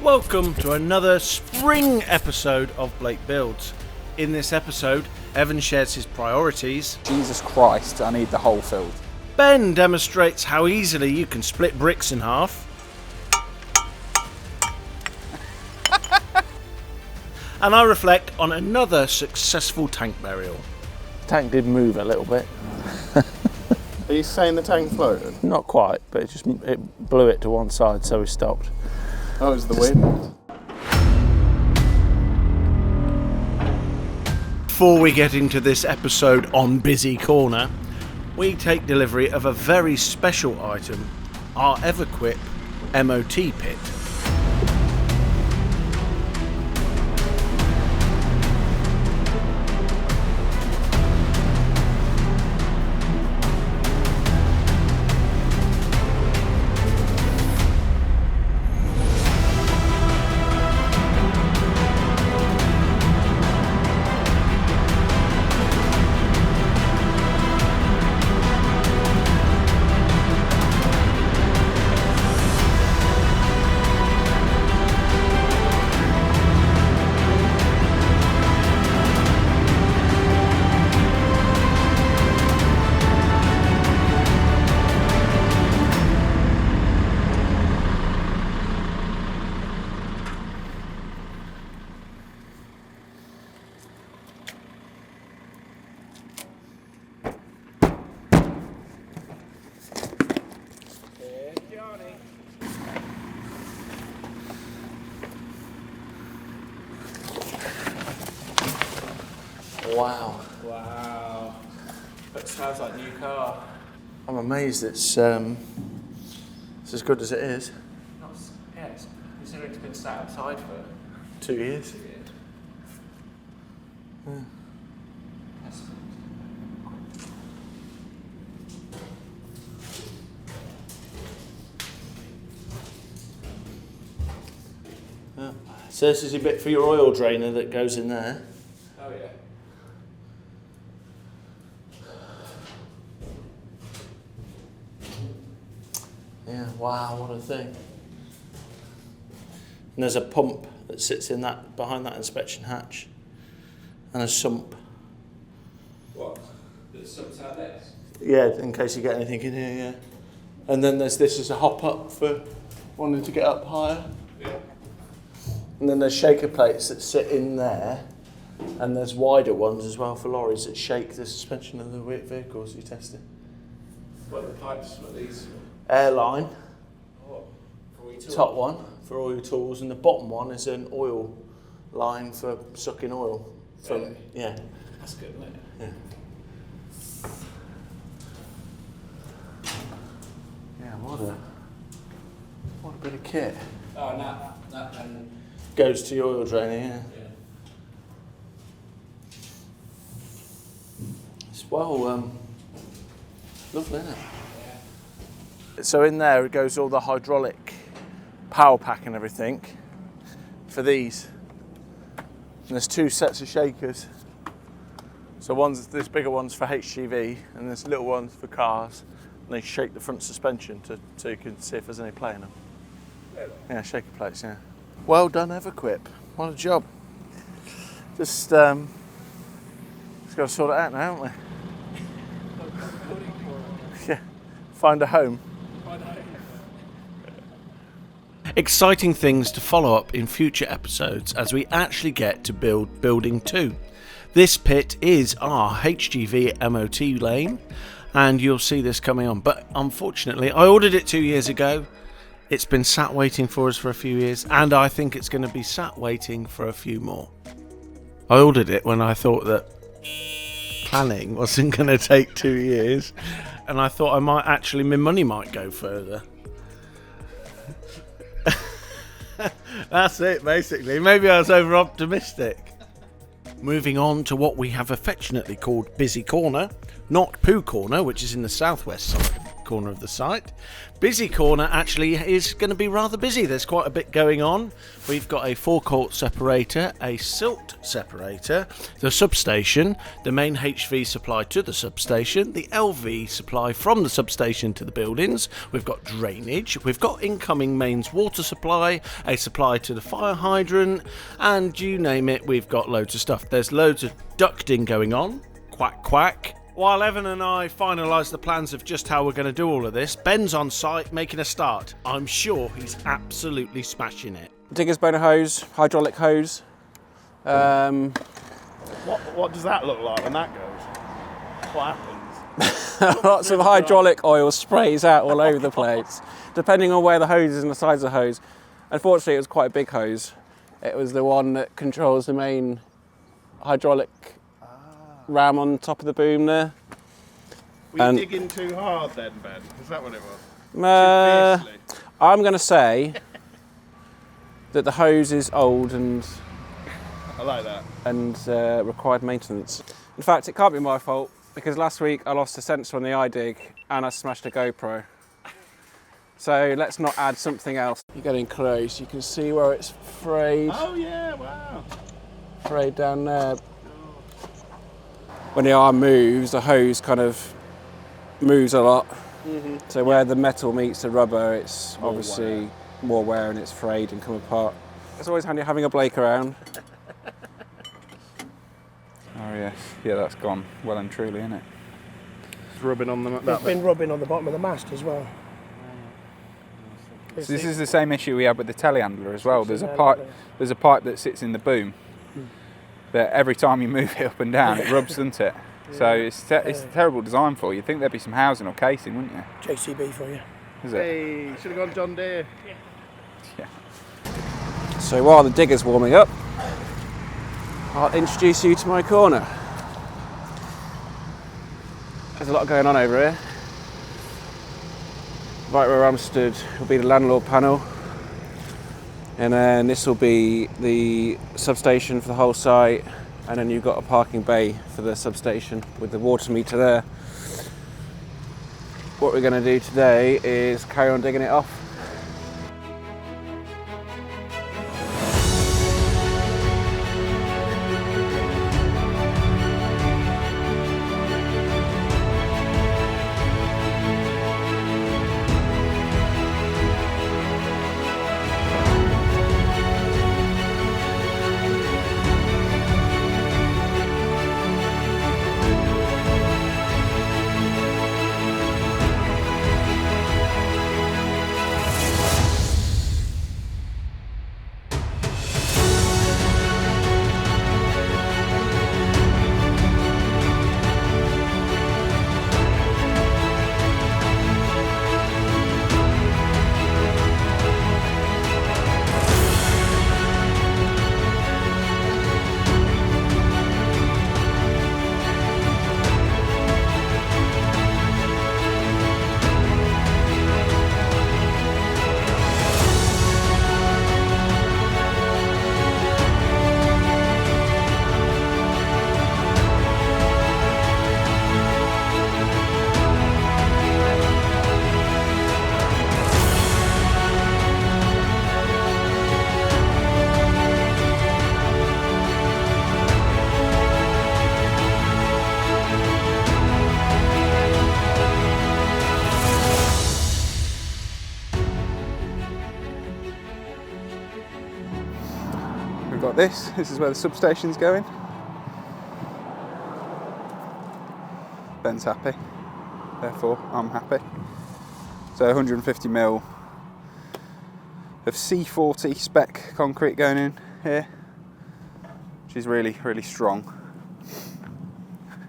Welcome to another spring episode of Blake Builds. In this episode, Evan shares his priorities. Jesus Christ, I need the hole filled. Ben demonstrates how easily you can split bricks in half. And I reflect on another successful tank burial. The tank did move a little bit. Are you saying the tank floated? Not quite, but it blew it to one side, so we stopped. Oh, it was the wind. Before we get into this episode on Busy Corner, we take delivery of a very special item, our EverQuip MOT pit. Wow. That sounds like a new car. I'm amazed it's as good as it is. Yes, considering it's been sat outside for 2 years. 2 years. Yeah. Yeah. So this is a bit for your oil drainer that goes in there. Oh yeah. Yeah, wow, what a thing. And there's a pump that sits in that behind that inspection hatch. And a sump. What? That sumps out this? Yeah, in case you get anything in here, yeah. And then there's this as a hop up for wanting to get up higher. Yeah. And then there's shaker plates that sit in there. And there's wider ones as well for lorries that shake the suspension of the vehicles you're testing. What are the pipes for these? Airline, Oh, for all your tools? top one for all your tools, and the bottom one is an oil line for sucking oil. From, Really? Yeah. That's good, isn't it? Yeah. Yeah, what a bit of kit. Oh, and that and Goes to your oil drainer, yeah. yeah. It's well, lovely, isn't it? So in there it goes all the hydraulic power pack and everything for these. And there's 2 sets of shakers. So there's bigger ones for HGV and there's little ones for cars. And they shake the front suspension so you can see if there's any play in them. Really? Yeah, shaker plates, yeah. Well done, EverQuip. What a job. Just got to sort it out now, haven't we? Yeah, find a home. Exciting things to follow up in future episodes as we actually get to build Building 2. This pit is our HGV MOT lane and you'll see this coming on. But unfortunately, I ordered it 2 years ago. It's been sat waiting for us for a few years and I think it's going to be sat waiting for a few more. I ordered it when I thought that planning wasn't going to take 2 years and I thought my money might go further. That's it, basically. Maybe I was over optimistic. Moving on to what we have affectionately called Busy Corner, not Poo Corner, which is in the southwest side. corner of the site. Busy corner actually is going to be rather busy. There's quite a bit going on. We've got a forecourt separator, a silt separator, the substation, the main HV supply to the substation, the LV supply from the substation to the buildings. We've got drainage, we've got incoming mains water supply, a supply to the fire hydrant, and you name it, we've got loads of stuff. There's loads of ducting going on. Quack quack. While Evan and I finalise the plans of just how we're going to do all of this, Ben's on site making a start. I'm sure he's absolutely smashing it. Digger's bone hose, hydraulic hose. What does that look like when that goes? What happens? Lots of hydraulic oil sprays out all over the place, depending on where the hose is and the size of the hose. Unfortunately, it was quite a big hose. It was the one that controls the main hydraulic ram on top of the boom there. Were you digging too hard then, Ben? Is that what it was? I'm going to say that the hose is old and I like that. and required maintenance. In fact, it can't be my fault because last week I lost a sensor on the iDig and I smashed a GoPro. So let's not add something else. You're getting close. You can see where it's frayed. Oh yeah, wow. Frayed down there. When the arm moves, the hose kind of moves a lot. Mm-hmm. So where the metal meets the rubber, it's obviously more wear and it's frayed and come apart. It's always handy having a Blake around. Oh yes, yeah, that's gone well and truly, isn't it? It's rubbing on the. It's been rubbing on the bottom of the mast as well. So this is the same issue we had with the telehandler as well. There's a pipe that sits in the boom. That every time you move it up and down, it rubs, doesn't it? Yeah. So it's a terrible design for you. You'd think there'd be some housing or casing, wouldn't you? JCB for you. Is it? Hey, should have gone John Deere. Yeah. So while the digger's warming up, I'll introduce you to my corner. There's a lot going on over here. Right where I'm stood will be the landlord panel. And then this will be the substation for the whole site, and then you've got a parking bay for the substation with the water meter there. What we're going to do today is carry on digging it off. Got this. This is where the substation's going. Ben's happy, therefore I'm happy. So 150 mil of C40 spec concrete going in here, which is really, really strong.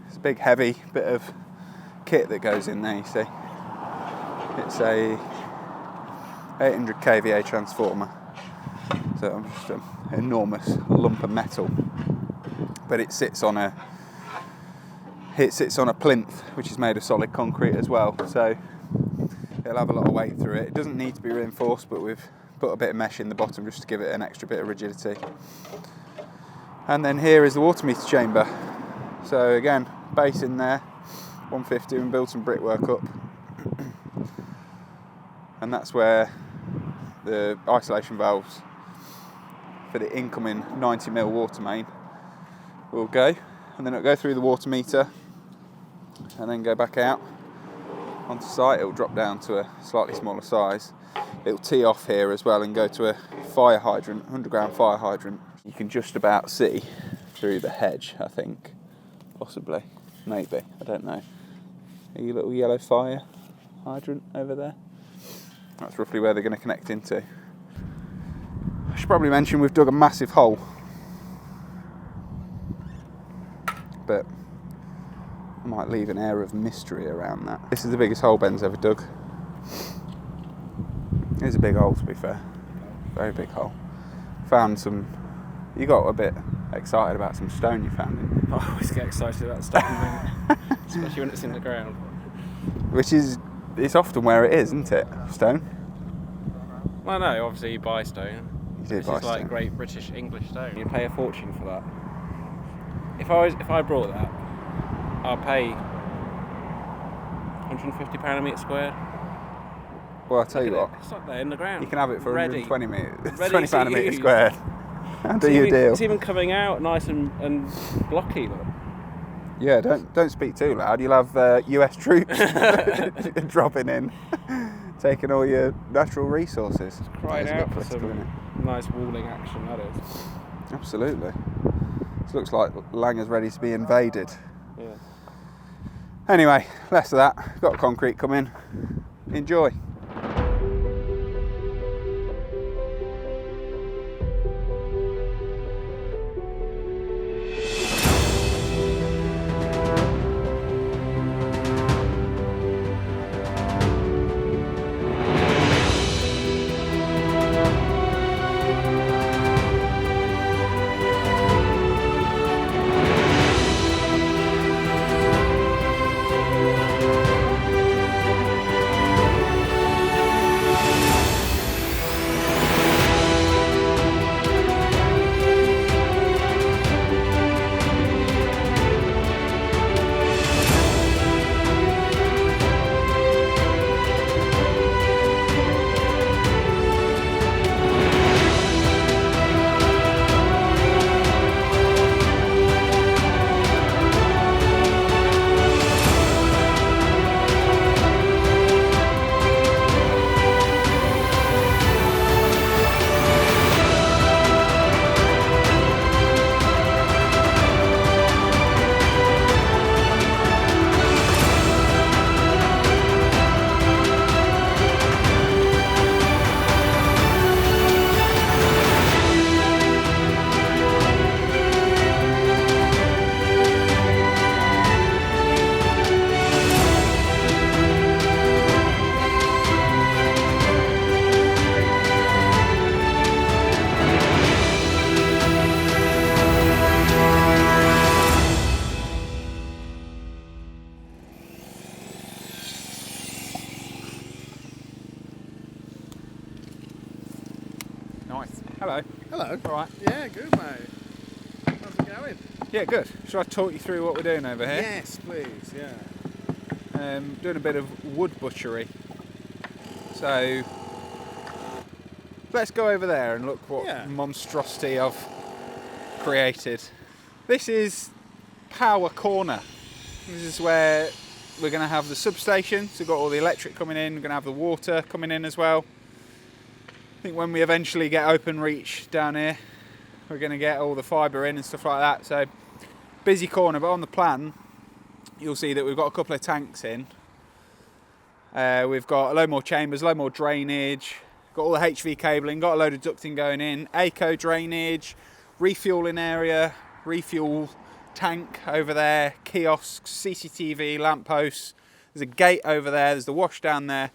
It's a big, heavy bit of kit that goes in there. You see, it's a 800 kVA transformer. So I'm just an enormous lump of metal, but it sits on a plinth which is made of solid concrete as well, so it'll have a lot of weight through it. It doesn't need to be reinforced, but we've put a bit of mesh in the bottom just to give it an extra bit of rigidity. And then here is the water meter chamber. So again, base in there, 150, and build some brickwork up. and that's where the isolation valves for the incoming 90mm water main will go, and then it'll go through the water meter and then go back out onto site. It'll drop down to a slightly smaller size. It'll tee off here as well and go to a fire hydrant, underground fire hydrant. You can just about see through the hedge, I think, possibly, maybe, I don't know. A little yellow fire hydrant over there. That's roughly where they're going to connect into. I should probably mention we've dug a massive hole, but I might leave an air of mystery around that. This is the biggest hole Ben's ever dug. It's a big hole, to be fair. Very big hole. Found some... You got a bit excited about some stone you found in. I always get excited about stone, especially when it's in the ground. Which is... It's often where it is, isn't it? Stone? Well, no, obviously you buy stone. You do This buy is like stone. great British English stone. You pay a fortune for that. If I brought that, I'll pay £150 a metre squared. Well, I'll tell you what. It's up there in the ground. You can have it for Ready. 120 metres. Ready £20 to a metre use. squared. I'll do you a deal. It's even coming out nice and blocky, look. Yeah, don't speak too loud. You'll have US troops dropping in, taking all your natural resources. Crying That is a bit out for political, isn't it? some nice walling action, that is. Absolutely. This looks like Langer's ready to be invaded. Yeah. Anyway, less of that. Got concrete coming. Enjoy. Nice. Hello. Hello. All right. Yeah, good, mate. How's it going? Yeah, good. Shall I talk you through what we're doing over here? Yes, please, yeah. Doing a bit of wood butchery. So let's go over there and look what monstrosity I've created. This is Power Corner. This is where we're going to have the substation. So we've got all the electric coming in. We're going to have the water coming in as well. I think when we eventually get open reach down here, we're going to get all the fibre in and stuff like that. So busy corner, but on the plan you'll see that we've got a couple of tanks in. We've got a load more chambers, a load more drainage, got all the HV cabling, got a load of ducting going in, eco drainage, refueling area, refuel tank over there, kiosks, CCTV, lampposts. There's a gate over there, there's the wash down there.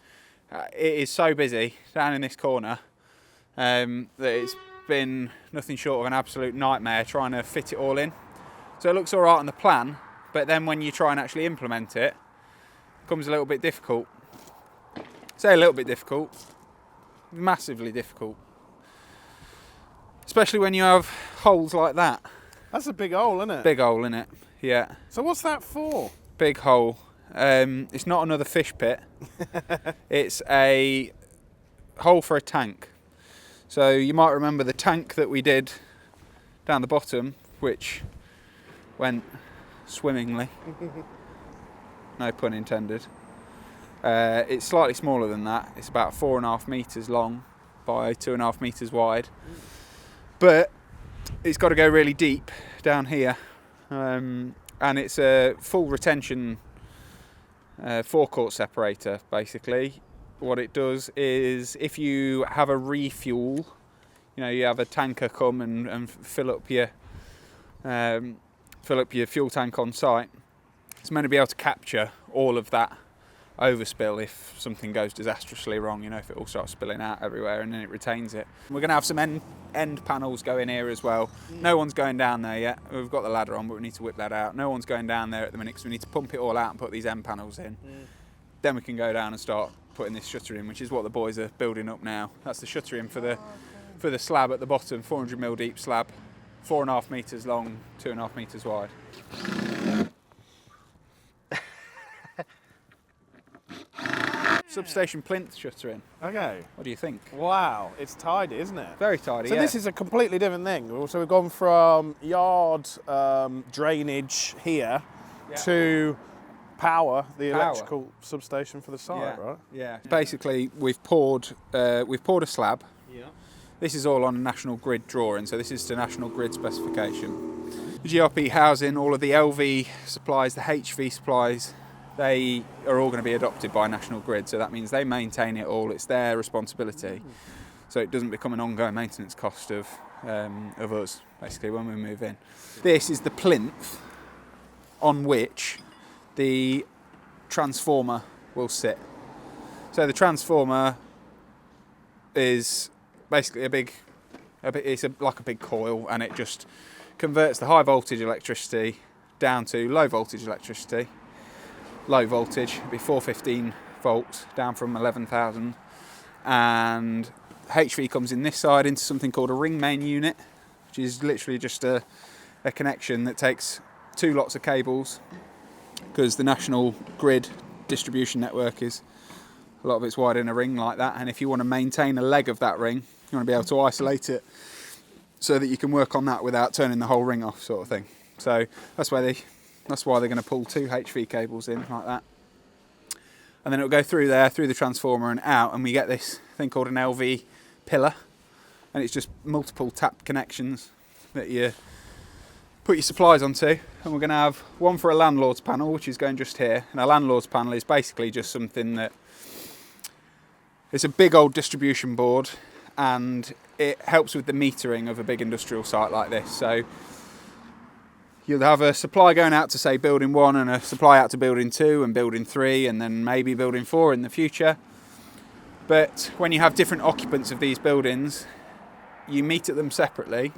It is so busy down in this corner that it's been nothing short of an absolute nightmare trying to fit it all in. So it looks all right on the plan, but then when you try and actually implement it, it becomes a little bit difficult. Say a little bit difficult, massively difficult. Especially when you have holes like that. That's a big hole, isn't it? Big hole in it, yeah. So what's that for? Big hole. It's not another fish pit. It's a hole for a tank. So you might remember the tank that we did down the bottom, which went swimmingly. No pun intended. It's slightly smaller than that. It's about 4.5 metres long by 2.5 metres wide. But it's got to go really deep down here. And it's a full retention forecourt separator, basically. What it does is, if you have a refuel, you have a tanker come and fill up your fuel tank on site, it's meant to be able to capture all of that overspill if something goes disastrously wrong, if it all starts spilling out everywhere, and then it retains it. We're going to have some end panels go in here as well. No one's going down there yet. We've got the ladder on, but we need to whip that out. No one's going down there at the minute because we need to pump it all out and put these end panels in. Then we can go down and start putting this shutter in, which is what the boys are building up now. That's the shutter in for the slab at the bottom, 400mm deep slab, 4.5 metres long, 2.5 metres wide. Substation plinth shutter in. Okay. What do you think? Wow, it's tidy, isn't it? Very tidy, So yeah. this is a completely different thing. So we've gone from yard drainage here to power, the electrical substation for the site, right? Yeah. Basically, we've poured a slab. Yeah. This is all on a national grid drawing, so this is to national grid specification. The GRP housing, all of the LV supplies, the HV supplies, they are all going to be adopted by National Grid, so that means they maintain it all. It's their responsibility, so it doesn't become an ongoing maintenance cost of us, basically, when we move in. This is the plinth on which the transformer will sit. So the transformer is basically like a big coil, and it just converts the high voltage electricity down to low voltage electricity. Low voltage would be 415 volts down from 11,000, and HV comes in this side into something called a ring main unit, which is literally just a connection that takes 2 lots of cables, because the national grid distribution network is a lot of it's wired in a ring like that, and if you want to maintain a leg of that ring, you want to be able to isolate it so that you can work on that without turning the whole ring off, sort of thing. So that's why they're going to pull 2 HV cables in like that. And then it'll go through there, through the transformer and out, and we get this thing called an LV pillar. And it's just multiple tap connections that you put your supplies onto. And we're going to have one for a landlord's panel, which is going just here. And a landlord's panel is basically just something that... It's a big old distribution board, and it helps with the metering of a big industrial site like this. So you'll have a supply going out to, say, building 1 and a supply out to building 2 and building 3 and then maybe building 4 in the future. But when you have different occupants of these buildings, you meter them separately.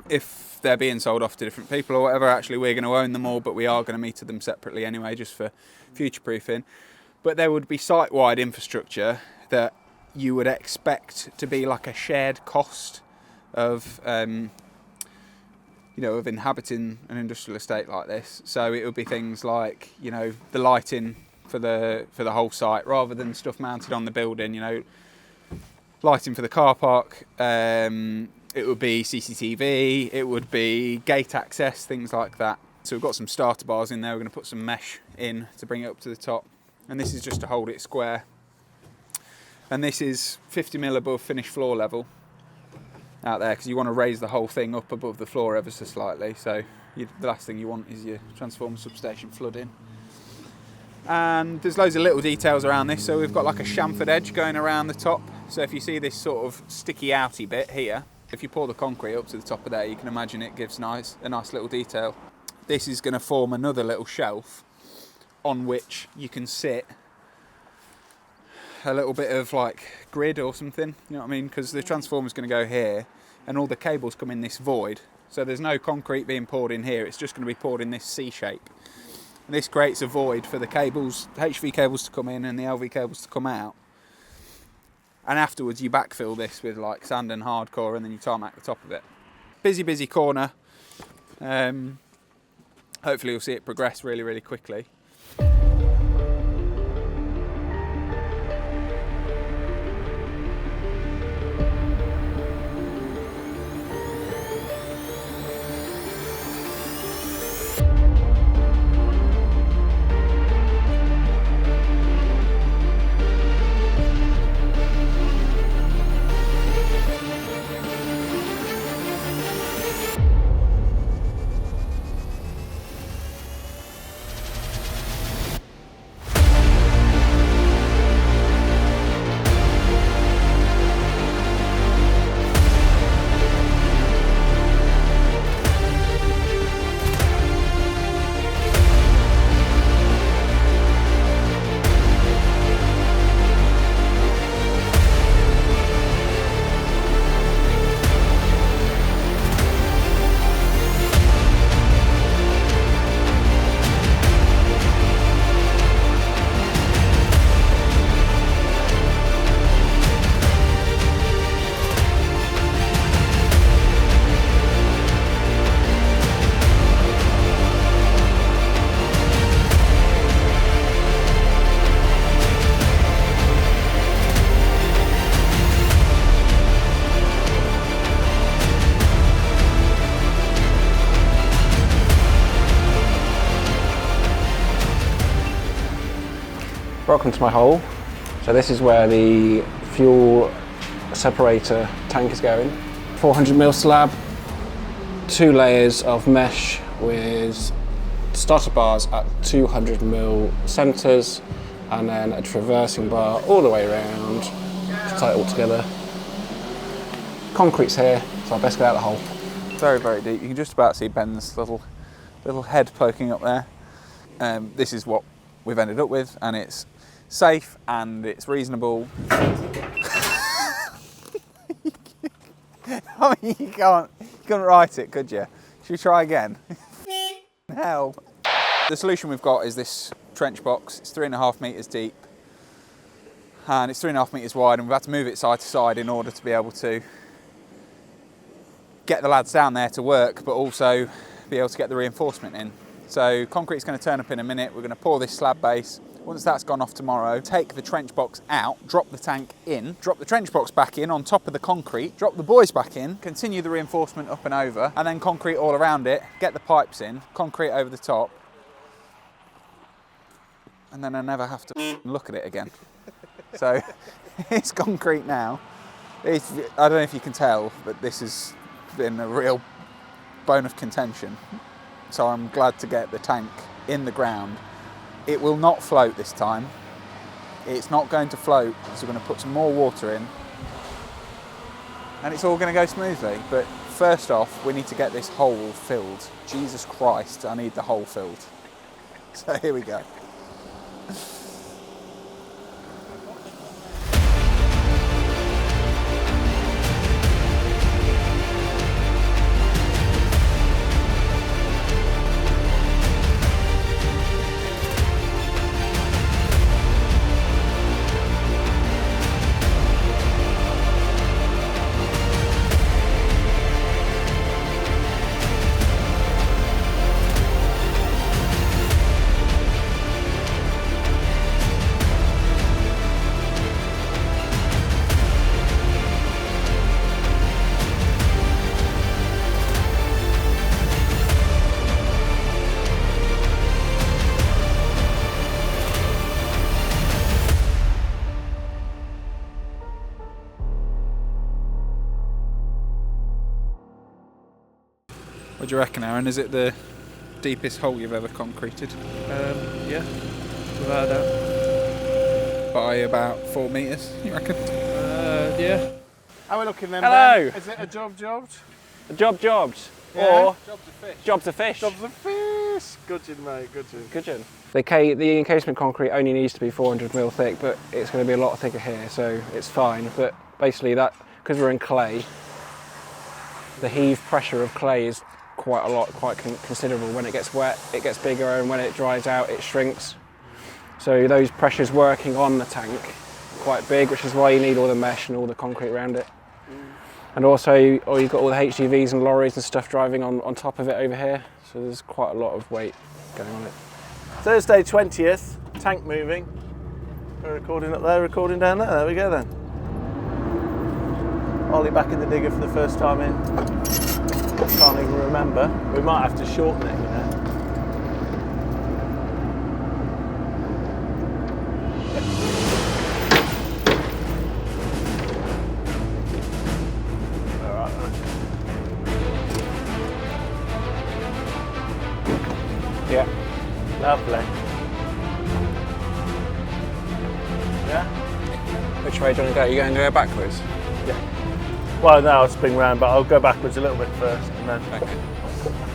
If they're being sold off to different people or whatever, actually we're going to own them all, but we are going to meter them separately anyway, just for future-proofing. But there would be site-wide infrastructure that you would expect to be like a shared cost of... of inhabiting an industrial estate like this. So it would be things like, the lighting for the whole site, rather than stuff mounted on the building, lighting for the car park. It would be CCTV, it would be gate access, things like that. So we've got some starter bars in there. We're going to put some mesh in to bring it up to the top. And this is just to hold it square. And this is 50mm above finished floor level out there, because you want to raise the whole thing up above the floor ever so slightly. So the last thing you want is your transformer substation flooding. And there's loads of little details around this. So we've got like a chamfered edge going around the top. So if you see this sort of sticky outy bit here, if you pour the concrete up to the top of there, you can imagine it gives a nice little detail. This is going to form another little shelf on which you can sit a little bit of like grid or something, you know what I mean? Because the transformer's going to go here and all the cables come in this void. So there's no concrete being poured in here, it's just going to be poured in this C shape. And this creates a void for the cables, the HV cables to come in and the LV cables to come out. And afterwards you backfill this with like sand and hardcore, and then you tarmac the top of it. Busy corner. Hopefully you'll see it progress really, really quickly. Welcome to my hole. So this is where the fuel separator tank is going. 400mm slab, 2 layers of mesh with starter bars at 200mm centres, and then a traversing bar all the way around to tie it all together. Concrete's here, so I best get out of the hole. Very, very deep. You can just about see Ben's little head poking up there. This is what we've ended up with, and it's safe and it's reasonable. I mean, you couldn't write it, could you? Should we try again? Hell. The solution we've got is this trench box. It's 3.5 metres deep and it's 3.5 metres wide, and we've had to move it side to side in order to be able to get the lads down there to work, but also be able to get the reinforcement in. So concrete's going to turn up in a minute. We're going to pour this slab base. Once that's gone off tomorrow, take the trench box out, drop the tank in, drop the trench box back in on top of the concrete, drop the buoys back in, continue the reinforcement up and over, and then concrete all around it, get the pipes in, concrete over the top, and then I never have to look at it again. So it's concrete now. I don't know if you can tell, but this has been a real bone of contention. So I'm glad to get the tank in the ground. It will not float this time. It's not going to float, so we're going to put some more water in and it's all going to go smoothly. But first off, we need to get this hole filled. Jesus Christ, I need the hole filled. So here we go. What do you reckon, Aaron? Is it the deepest hole you've ever concreted? Yeah, without a doubt. By about 4 metres, you reckon? Yeah. How are we looking then, Hello. Ben? Is it a jobbed? Jobbed, Yeah. or Job's a fish. job's a fish. Job's a fish. Good, mate, good. The encasement concrete only needs to be 400mm thick, but it's going to be a lot thicker here, so it's fine. But basically that, because we're in clay, the heave pressure of clay is quite considerable. When it gets wet, it gets bigger, and when it dries out, it shrinks. So those pressures working on the tank are quite big, which is why you need all the mesh and all the concrete around it. And also, you've got all the HGVs and lorries and stuff driving on top of it over here. So there's quite a lot of weight going on it. Thursday 20th, tank moving. We're recording up there, recording down there. There we go then. Ollie back in the digger for the first time in. Can't even remember. We might have to shorten it, you know. Alright. Yeah. Lovely. Yeah? Which way do you want to go? Are you going to go backwards? Well, no, I'll spin round, but I'll go backwards a little bit first, and then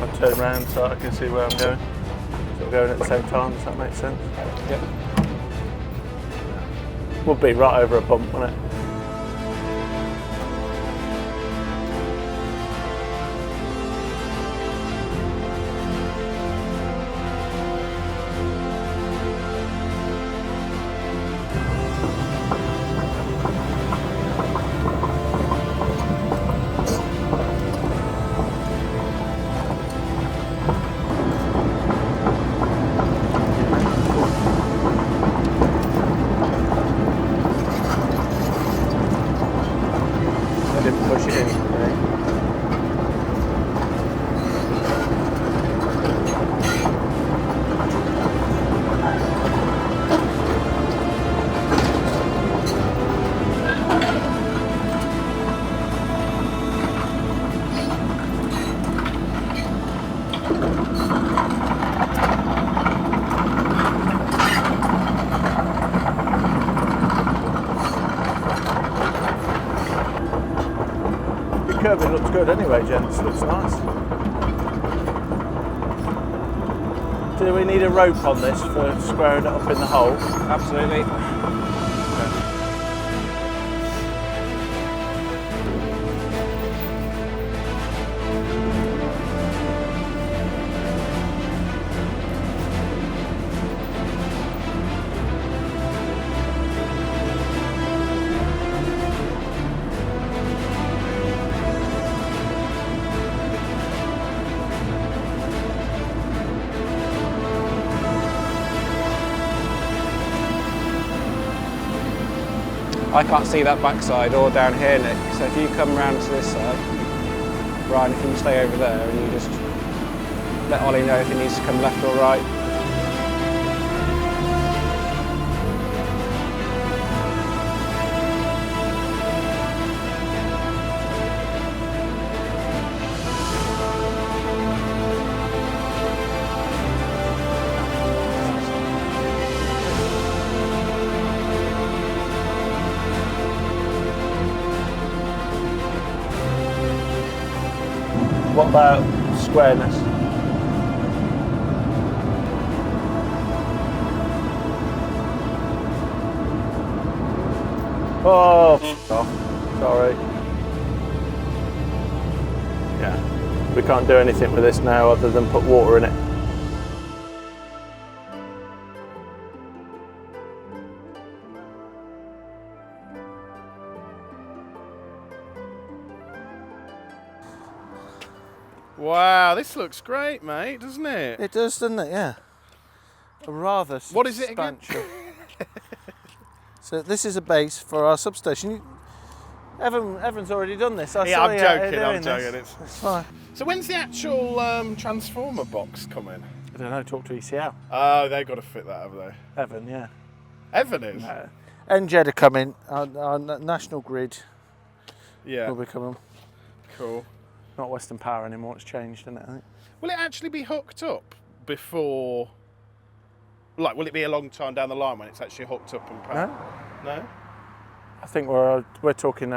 I'll turn round so I can see where I'm going. So we're going at the same time, does that make sense? Yeah. Would be right over a bump, wouldn't it? Push it in. Right? curving looks good anyway, gents. Looks nice. Do we need a rope on this for squaring it up in the hole? Absolutely. I can't see that backside or down here, Nick. So if you come round to this side, Ryan, if you can stay over there and you just let Ollie know if he needs to come left or right. What about squareness? Oh, sorry. Yeah, we can't do anything with this now other than put water in it. Wow, this looks great, mate, doesn't it? It does, doesn't it? Yeah. A rather What is it again? substantial. So this is a base for our substation. Evan's already done this. I Yeah, saw I'm you joking, doing I'm joking. this. It's fine. So when's the actual transformer box coming? I don't know. Talk to ECL. Oh, they've got to fit that, have they? Evan, yeah. Evan is? NGED are coming. Our national grid Yeah, will be coming. cool. Not Western Power anymore. It's changed, isn't it? I think. Will it actually be hooked up before... Like, will it be a long time down the line when it's actually hooked up and powered? No? I think we're talking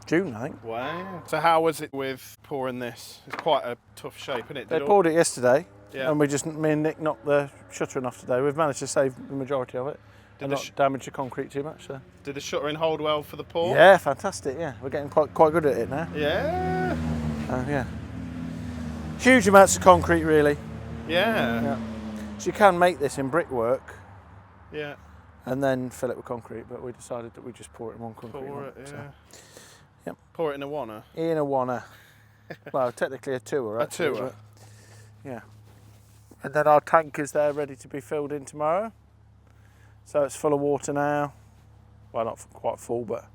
June, I think. Wow. So how was it with pouring this? It's quite a tough shape, isn't it? They poured it yesterday, Yeah. and me and Nick knocked the shuttering off today. We've managed to save the majority of it and not damage the concrete too much. So. Did the shuttering hold well for the pour? Yeah, fantastic. Yeah, we're getting quite good at it now. Yeah. Yeah. Huge amounts of concrete, really. Yeah. So you can make this in brickwork Yeah. and then fill it with concrete, but we decided that we just pour it in one concrete. Pour it, so. yeah. Yep. Pour it in a wanna. In a wanna. Well, technically a tour. Actually, A tour. but- yeah. And then our tank is there ready to be filled in tomorrow. So it's full of water now. Well, not quite full, but...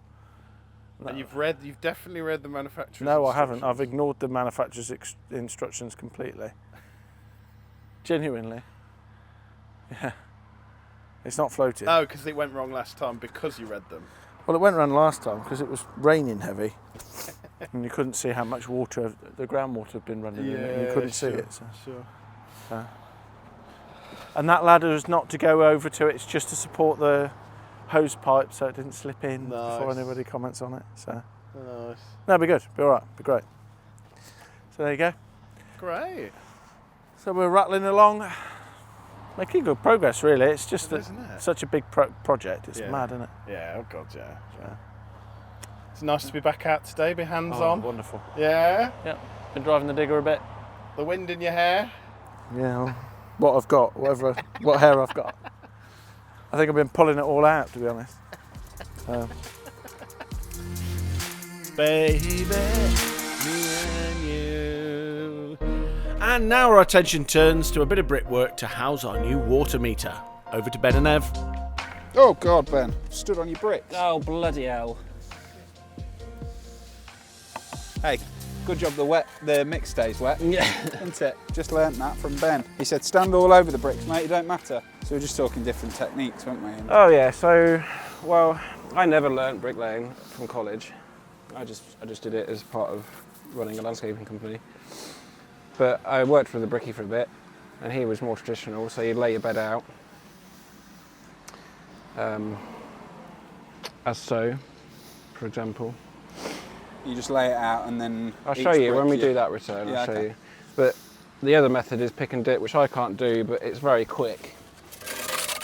No. And you've definitely read the manufacturer's No, I haven't. instructions. I've ignored the manufacturer's instructions completely. Genuinely. Yeah. It's not floating. Oh, because it went wrong last time because you read them. Well, it went round last time because it was raining heavy. And you couldn't see how much water, the groundwater had been running in it. And you couldn't see it. So. Sure. And that ladder is not to go over to it, it's just to support the hose pipe so it didn't slip in before anybody comments on it. So Nice. no, it'll be good, be all right, be great. So there you go. Great. So we're rattling along, making good progress really. It's just Isn't it? such a big project, it's Yeah. mad, isn't it? Yeah, oh God, yeah. It's nice to be back out today, be hands on. Wonderful. Yeah. Yeah, been driving the digger a bit. The wind in your hair. Yeah, well, what I've got, what hair I've got. I think I've been pulling it all out, to be honest. Baby, me and you. And now our attention turns to a bit of brickwork to house our new water meter. Over to Ben and Ev. Oh God, Ben, stood on your bricks. Oh, bloody hell. Hey, good job the mix stays wet, Yeah. isn't it? Just learnt that from Ben. He said stand all over the bricks, mate, it don't matter. So we're just talking different techniques, weren't we? And Oh yeah, so, well, I never learnt bricklaying from college. I just did it as part of running a landscaping company. But I worked for the brickie for a bit, and he was more traditional, so you'd lay your bed out. As so, for example. You just lay it out and then... I'll show you when we do that return, I'll show you. But the other method is pick and dip, which I can't do, but it's very quick.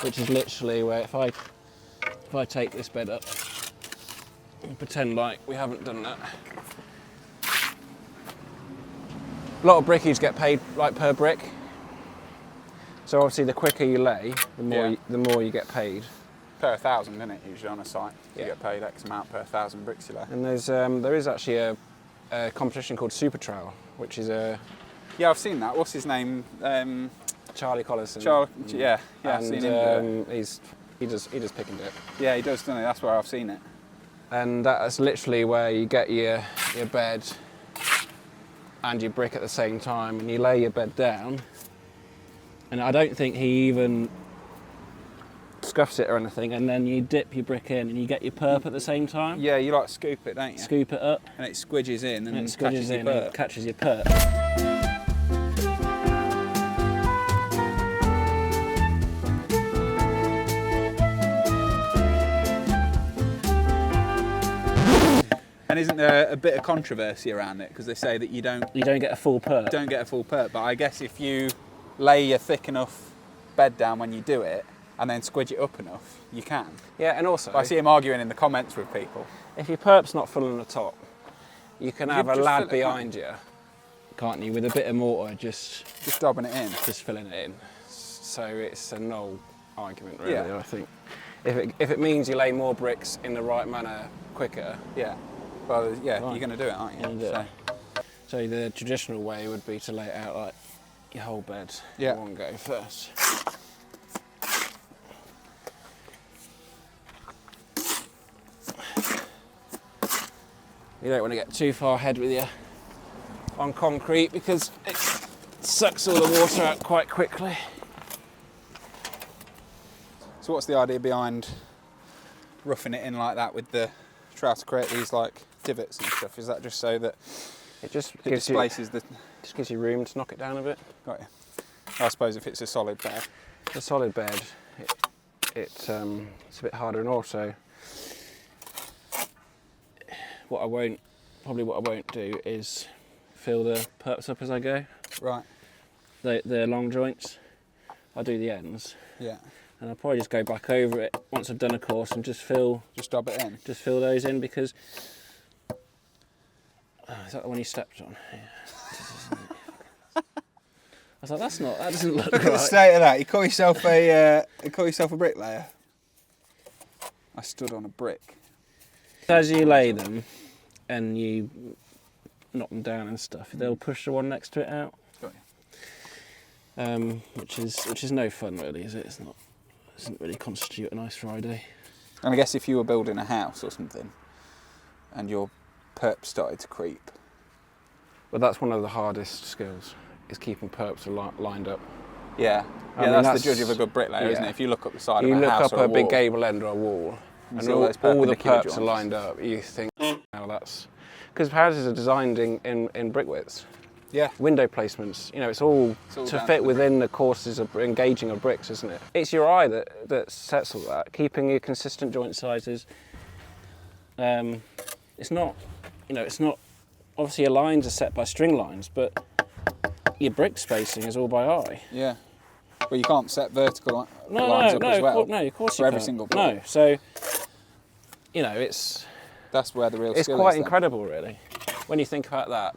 Which is literally where if I take this bed up and pretend like we haven't done that. A lot of brickies get paid like per brick. So obviously the quicker you lay, the more you get paid. Per 1,000, isn't it, usually on a site? You get paid X amount per 1,000 bricks you lay. And there is actually a competition called Super Trowel, which is a... Yeah, I've seen that. What's his name? Charlie Collison. Yeah, I've seen him. He does pick and dip. Yeah, he does, doesn't he? That's where I've seen it. And that's literally where you get your bed and your brick at the same time, and you lay your bed down. And I don't think he even scuffs it or anything, and then you dip your brick in and you get your perp at the same time. Yeah, you like scoop it, don't you? Scoop it up. And it squidges in and it catches your perp. and catches your perp. And isn't there a bit of controversy around it? Because they say that you don't get a full perp. Don't get a full perp, but I guess if you lay a thick enough bed down when you do it, and then squidge it up enough, you can. Yeah, and also... But I see him arguing in the comments with people. If your perp's not full on the top, you can have a lad behind you, can't you, with a bit of mortar just dabbing it in. Just filling it in. So it's a null argument, really, Yeah. I think. If it means you lay more bricks in the right manner quicker... Yeah. Well, yeah, right. You're going to do it, aren't you? So the traditional way would be to lay it out like your whole bed in one go first. You don't want to get too far ahead with you on concrete because it sucks all the water out quite quickly. So what's the idea behind roughing it in like that with the trowel to create these like divots and stuff? Is that just so that it displaces just gives you room to knock it down a bit? Got you. I suppose if it's a solid bed. A solid bed, it's a bit harder, and also what I won't do is fill the perps up as I go. Right. The long joints, I do the ends. Yeah. And I'll probably just go back over it once I've done a course and just dab it in. Just fill those in because is that the one you stepped on? Yeah. I was like, that doesn't look Look right. at the state of that. You call yourself a bricklayer. I stood on a brick. As you lay them and you knock them down and stuff, they'll push the one next to it out. Got you. Which is no fun really, is it? It doesn't really constitute a nice Friday. And I guess if you were building a house or something and your perp started to creep. But that's one of the hardest skills, is keeping perps lined up. Yeah, that's the judge of a good bricklayer, isn't it? If you look up the side of a house or a wall. You look up a big gable end or a wall, and all the perps are lined up, you think, now that's... Because houses are designed in brick widths. Yeah. Window placements, it's all to fit within the courses of engaging of bricks, isn't it? It's your eye that sets all that, keeping your consistent joint sizes. It's not, obviously your lines are set by string lines, but your brick spacing is all by eye. Yeah. Well, you can't set vertical lines up as well. No, of course for you every can't. single block. No, so, it's... That's where the real skill is. It's quite incredible, really, when you think about that.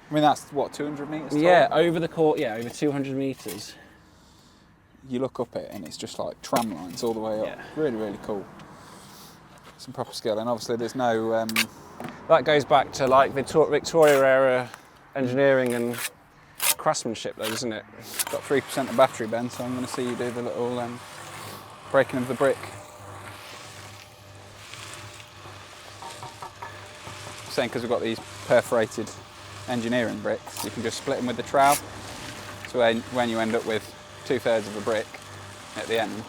I mean, that's, what, 200 metres tall? Yeah, over the court, over 200 metres. You look up it and it's just like tram lines all the way up. Yeah. Really, really cool. Some proper skill, and obviously there's no... That goes back to like Victoria era engineering and craftsmanship though, doesn't it? Got 3% of battery, Ben, so I'm going to see you do the little breaking of the brick. Saying because we've got these perforated engineering bricks, you can just split them with the trowel. So when you end up with 2/3 of a brick at the end,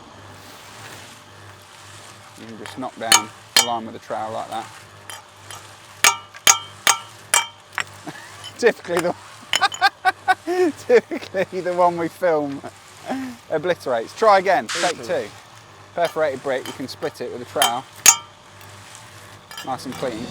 you can just knock down the line with the trowel like that. Typically the one we film obliterates. Try again, take two. Perforated brick, you can split it with a trowel. Nice and clean.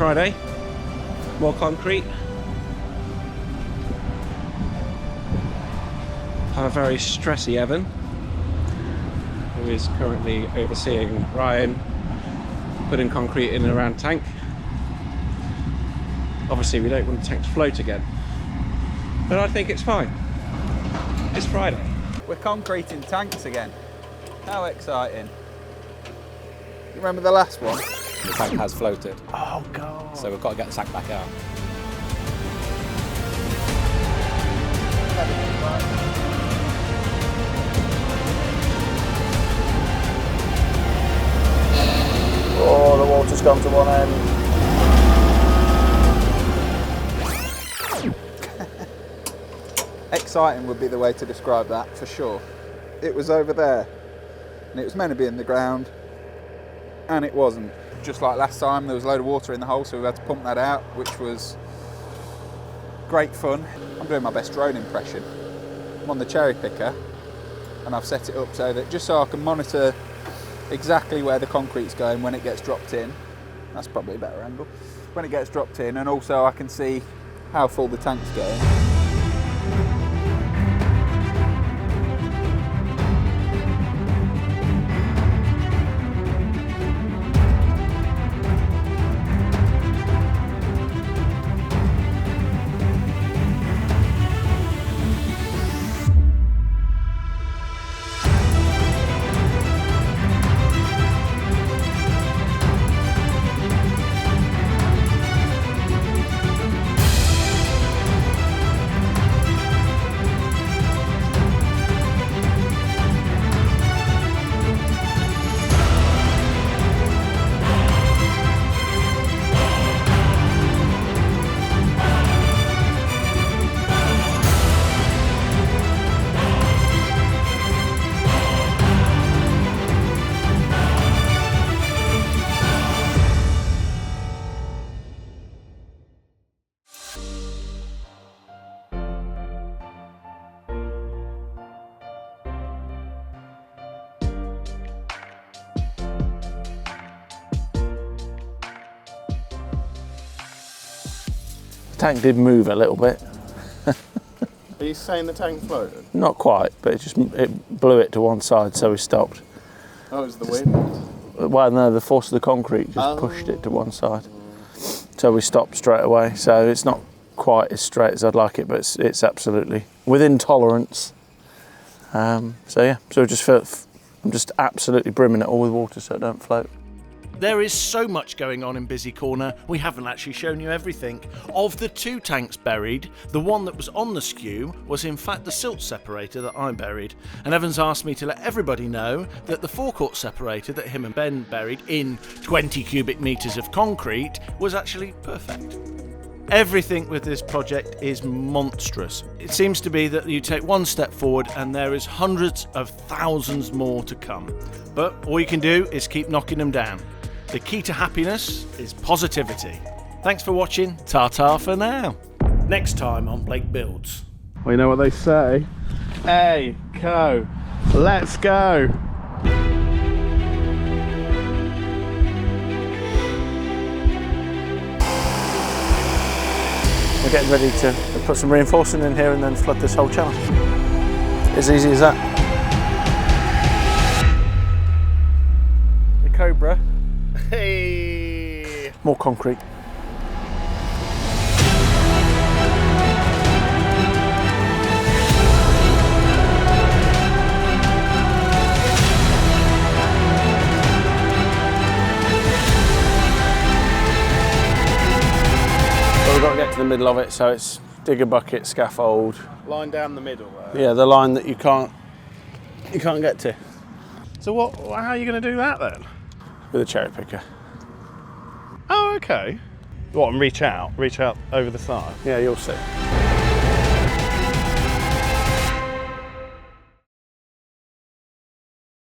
Friday. More concrete. Have a very stressy Evan, who is currently overseeing Ryan putting concrete in and around tank. Obviously we don't want the tank to float again, but I think it's fine. It's Friday. We're concreting tanks again. How exciting. You remember the last one? The tank has floated, Oh God. so we've got to get the tank back out. Oh, the water's gone to one end. Exciting would be the way to describe that, for sure. It was over there, and it was meant to be in the ground, and it wasn't. Just like last time, there was a load of water in the hole, so we had to pump that out, which was great fun. I'm doing my best drone impression. I'm on the cherry picker, and I've set it up so that just so I can monitor exactly where the concrete's going when it gets dropped in. That's probably a better angle. When it gets dropped in, and also I can see how full the tank's going. The tank did move a little bit. Are you saying the tank floated? Not quite, but it blew it to one side, so we stopped. Oh, it was the wind. Well, no, the force of the concrete just pushed it to one side. So we stopped straight away. So it's not quite as straight as I'd like it, but it's absolutely within tolerance. So yeah, so I'm just absolutely brimming it all with water so it don't float. There is so much going on in Busy Corner, we haven't actually shown you everything. Of the 2 tanks buried, the one that was on the skew was in fact the silt separator that I buried. And Evans asked me to let everybody know that the forecourt separator that him and Ben buried in 20 cubic metres of concrete was actually perfect. Everything with this project is monstrous. It seems to be that you take one step forward and there is hundreds of thousands more to come. But all you can do is keep knocking them down. The key to happiness is positivity. Thanks for watching. Ta-ta for now. Next time on Blake Builds. Well, you know what they say? Hey, Co, let's go. We're getting ready to put some reinforcing in here and then flood this whole channel. As easy as that. The Cobra. Hey! More concrete. Well, we've got to get to the middle of it, so it's digger bucket, scaffold. Line down the middle there. Yeah, the line that you can't get to So how are you going to do that then? with a cherry picker. Oh, okay. What, and reach out over the side? Yeah, you'll see.